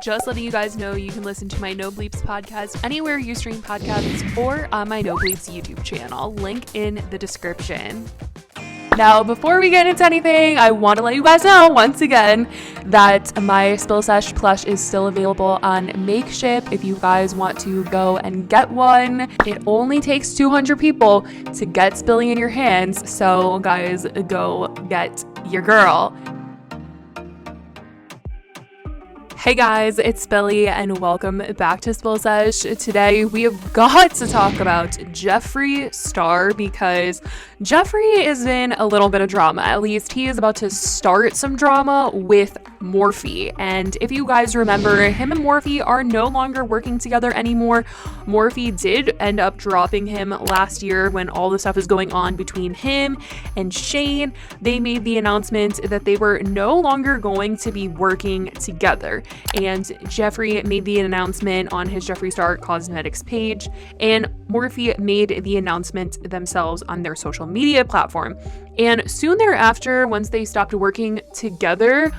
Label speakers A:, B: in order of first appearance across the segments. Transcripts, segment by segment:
A: Just letting you guys know you can listen to my No Bleeps podcast anywhere you stream podcasts or on my No Bleeps YouTube channel. Link in the description. Now, before we get into anything, I want to let you guys know once again that my Sesh plush is still available on Makeship if you guys want to go and get one. It only takes 200 people to get Spilly in your hands, so guys, go get your girl. Hey guys, it's Spilly and welcome back to Sesh. Today we have got to talk about Jeffree Star because Jeffree is in a little bit of drama. At least he is about to start some drama with Morphe. And if you guys remember, him and Morphe are no longer working together anymore. Morphe did end up dropping him last year when all the stuff is going on between him and Shane. They made the announcement that they were no longer going to be working together. And Jeffree made the announcement on his Jeffree Star Cosmetics page, and Morphe made the announcement themselves on their social media platform. And soon thereafter, once they stopped working together,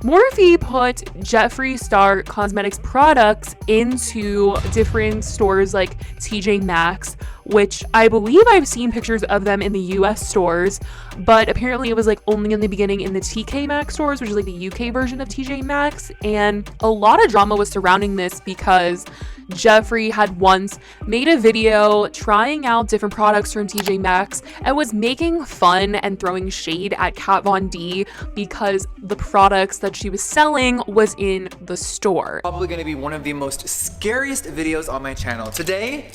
A: Morphe put Jeffree Star Cosmetics products into different stores like TJ Maxx, which I believe I've seen pictures of them in the US stores, but apparently it was like only in the beginning in the TK Maxx stores, which is like the UK version of TJ Maxx. And a lot of drama was surrounding this because Jeffree had once made a video trying out different products from TJ Maxx and was making fun and throwing shade at Kat Von D because the products that she was selling was in the store.
B: Probably going to be one of the most scariest videos on my channel. Today,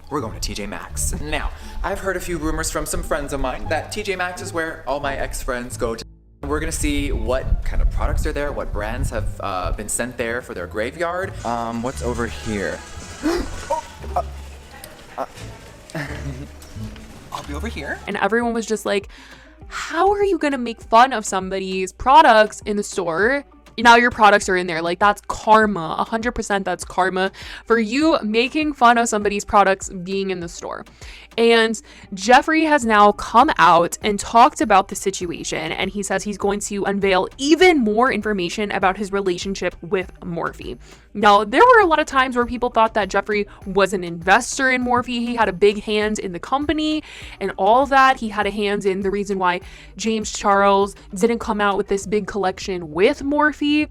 B: we're going to TJ Maxx. Now, I've heard a few rumors from some friends of mine that TJ Maxx is where all my ex-friends go to. We're gonna see what kind of products are there, what brands have been sent there for their graveyard. What's over here? I'll be over here.
A: And everyone was just like, how are you gonna make fun of somebody's products in the store? Now your products are in there. Like, that's karma. 100% that's karma for you making fun of somebody's products being in the store. And Jeffree has now come out and talked about the situation, and he says he's going to unveil even more information about his relationship with Morphe. Now, there were a lot of times where people thought that Jeffree was an investor in Morphe. He had a big hand in the company and all that. He had a hand in the reason why James Charles didn't come out with this big collection with Morphe.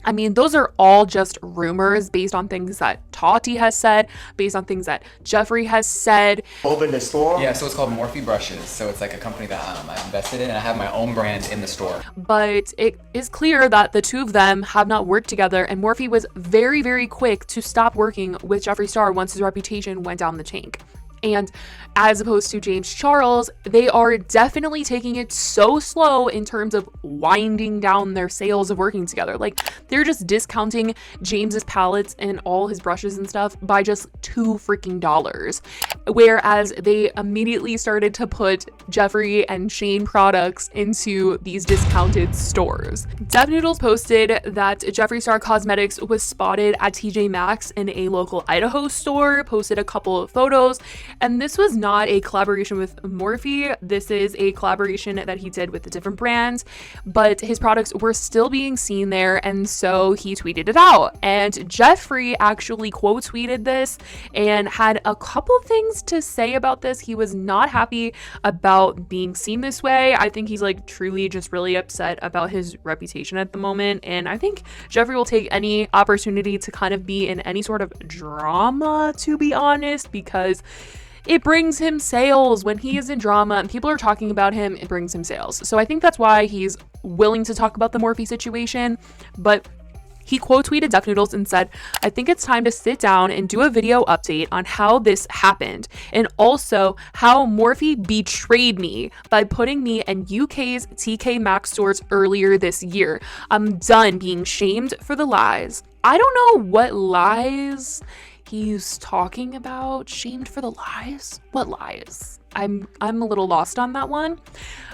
A: I mean, those are all just rumors based on things that Tati has said, based on things that Jeffree has said.
C: Open the store?
B: Yeah, so it's called Morphe Brushes. So it's like a company that I invested in, and I have my own brand in the store.
A: But it is clear that the two of them have not worked together, and Morphe was very, very quick to stop working with Jeffree Star once his reputation went down the tank. And as opposed to James Charles, they are definitely taking it so slow in terms of winding down their sales of working together. Like, they're just discounting James's palettes and all his brushes and stuff by just $2 freaking. Whereas they immediately started to put Jeffree and Shane products into these discounted stores. Dev Noodles posted that Jeffree Star Cosmetics was spotted at TJ Maxx in a local Idaho store, posted a couple of photos. And this was not a collaboration with Morphe. This is a collaboration that he did with a different brand, but his products were still being seen there, and so he tweeted it out. And Jeffree actually quote tweeted this and had a couple things to say about this. He was not happy about being seen this way. I think he's like truly just really upset about his reputation at the moment, and I think Jeffree will take any opportunity to kind of be in any sort of drama, to be honest, because it brings him sales. When he is in drama and people are talking about him, it brings him sales. So I think that's why he's willing to talk about the Morphe situation. But he quote tweeted Dev Noodles and said, "I think it's time to sit down and do a video update on how this happened, and also how Morphe betrayed me by putting me in UK's TK Maxx stores earlier this year. I'm done being shamed for the lies." I don't know what lies he's talking about. Shamed for the lies? What lies? I'm a little lost on that one.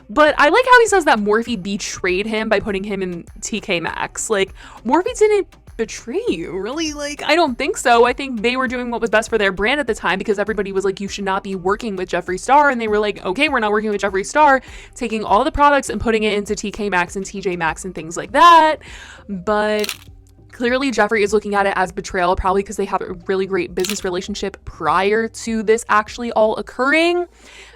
A: But I like how he says that Morphe betrayed him by putting him in TK Maxx. Like, Morphe didn't betray you, really? Like, I don't think so. I think they were doing what was best for their brand at the time, because everybody was like, you should not be working with Jeffree Star, and they were like, okay, we're not working with Jeffree Star, taking all the products and putting it into TK Maxx and TJ Maxx and things like that. But Clearly, Jeffree is looking at it as betrayal, probably because they have a really great business relationship prior to this actually all occurring.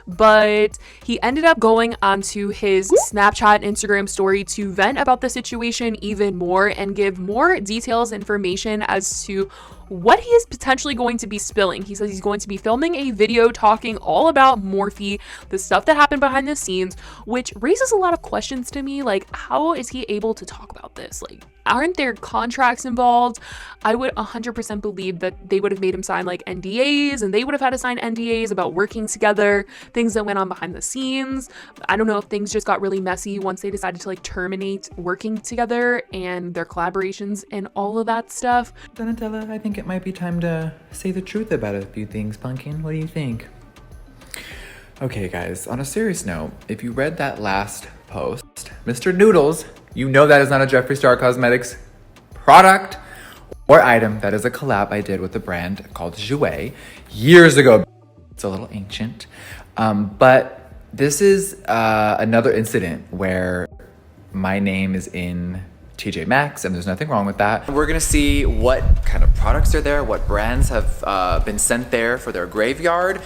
A: But he ended up going onto his Snapchat and Instagram story to vent about the situation even more and give more details, information as to what he is potentially going to be spilling. He says he's going to be filming a video talking all about Morphe, the stuff that happened behind the scenes, which raises a lot of questions to me. Like, how is he able to talk about this? Like, aren't there contracts involved? I would 100% believe that they would have made him sign like NDAs, and they would have had to sign NDAs about working together, things that went on behind the scenes. I don't know if things just got really messy once they decided to like terminate working together and their collaborations and all of that stuff.
B: Donatella, I think it might be time to say the truth about a few things, Pumpkin. What do you think? Okay, guys, on a serious note, if you read that last post, Mr. Noodles, you know that is not a Jeffree Star Cosmetics product or item. That is a collab I did with a brand called Jouer years ago. It's a little ancient. But this is another incident where my name is in TJ Maxx, and there's nothing wrong with that. We're gonna see what kind of products are there, what brands have been sent there for their graveyard.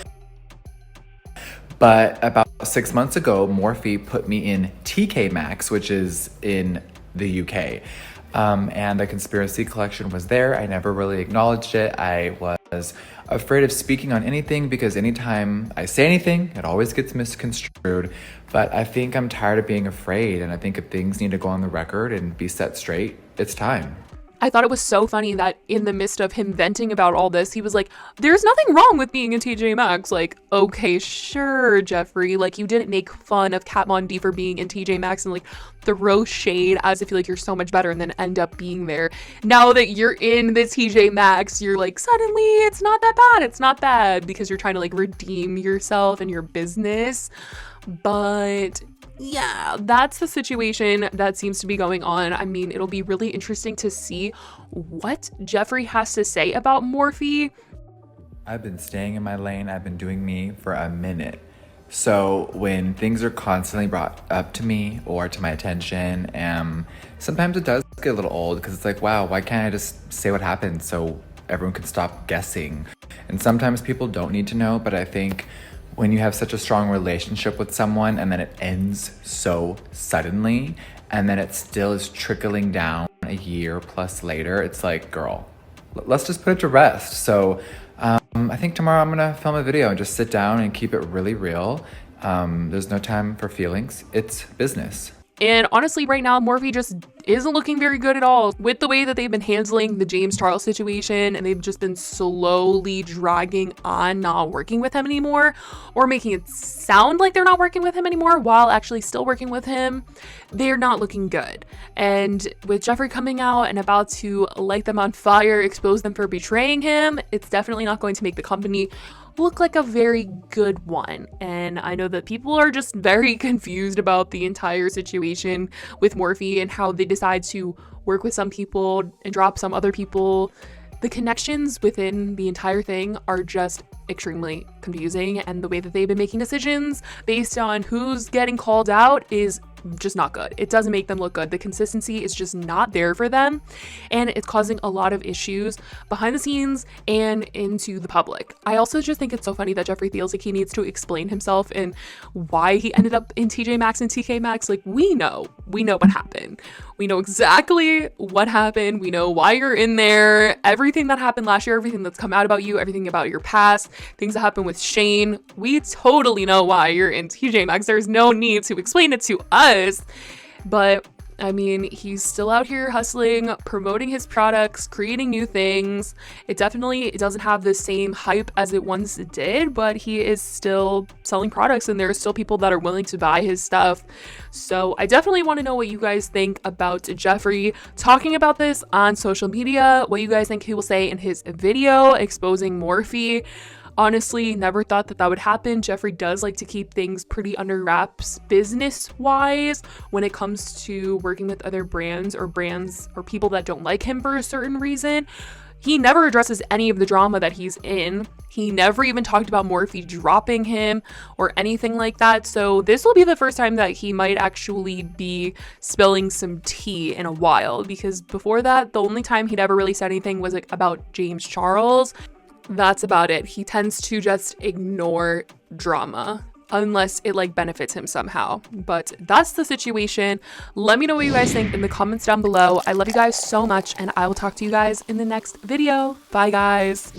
B: But about 6 months ago, Morphe put me in TK Maxx, which is in the UK. And the conspiracy collection was there. I never really acknowledged it. I was afraid of speaking on anything because anytime I say anything, it always gets misconstrued. But I think I'm tired of being afraid, and I think if things need to go on the record and be set straight, it's time.
A: I thought it was so funny that in the midst of him venting about all this, he was like, there's nothing wrong with being a TJ Maxx. Like, okay, sure, Jeffree. Like, you didn't make fun of Kat Von D for being in TJ Maxx and like throw shade as if you're so much better and then end up being there. Now that you're in the TJ Maxx, you're like, suddenly it's not that bad. It's not bad because you're trying to like redeem yourself and your business. But yeah, that's the situation that seems to be going on. I mean, it'll be really interesting to see what Jeffree has to say about Morphe.
B: I've been staying in my lane. I've been doing me for a minute. So when things are constantly brought up to me or to my attention, sometimes it does get a little old because it's like, wow, why can't I just say what happened so everyone can stop guessing? And sometimes people don't need to know, but I think when you have such a strong relationship with someone and then it ends so suddenly and then it still is trickling down a year plus later, it's like, girl, let's just put it to rest. So I think tomorrow I'm gonna film a video and just sit down and keep it really real. There's no time for feelings. It's business.
A: And honestly, right now, Morphe just isn't looking very good at all with the way that they've been handling the James Charles situation, and they've just been slowly dragging on not working with him anymore, or making it sound like they're not working with him anymore while actually still working with him. They're not looking good. And with Jeffree coming out and about to light them on fire, expose them for betraying him, it's definitely not going to make the company look like a very good one. And I know that people are just very confused about the entire situation with Morphe and how they decide to work with some people and drop some other people. The connections within the entire thing are just extremely confusing, and the way that they've been making decisions based on who's getting called out is just not good. It doesn't make them look good. The consistency is just not there for them, and it's causing a lot of issues behind the scenes and into the public. I also just think it's so funny that Jeffree feels like he needs to explain himself and why he ended up in TJ Maxx and TK Maxx. Like, we know what happened. We know exactly what happened. We know why you're in there. Everything that happened last year, everything that's come out about you, everything about your past, things that happened with Shane. We totally know why you're in TJ Maxx. There's no need to explain it to us. But I mean, he's still out here hustling, promoting his products, creating new things. It doesn't have the same hype as it once did, but he is still selling products and there are still people that are willing to buy his stuff. So I definitely want to know what you guys think about Jeffree talking about this on social media, what you guys think he will say in his video exposing Morphe. Honestly, never thought that would happen. Jeffree does like to keep things pretty under wraps business-wise when it comes to working with other brands or people that don't like him for a certain reason. He never addresses any of the drama that he's in. He never even talked about Morphe dropping him or anything like that. So this will be the first time that he might actually be spilling some tea in a while, because before that, the only time he'd ever really said anything was like about James Charles. That's about it. He tends to just ignore drama unless it like benefits him somehow. But that's the situation. Let me know what you guys think in the comments down below. I love you guys so much, and I will talk to you guys in the next video. Bye guys.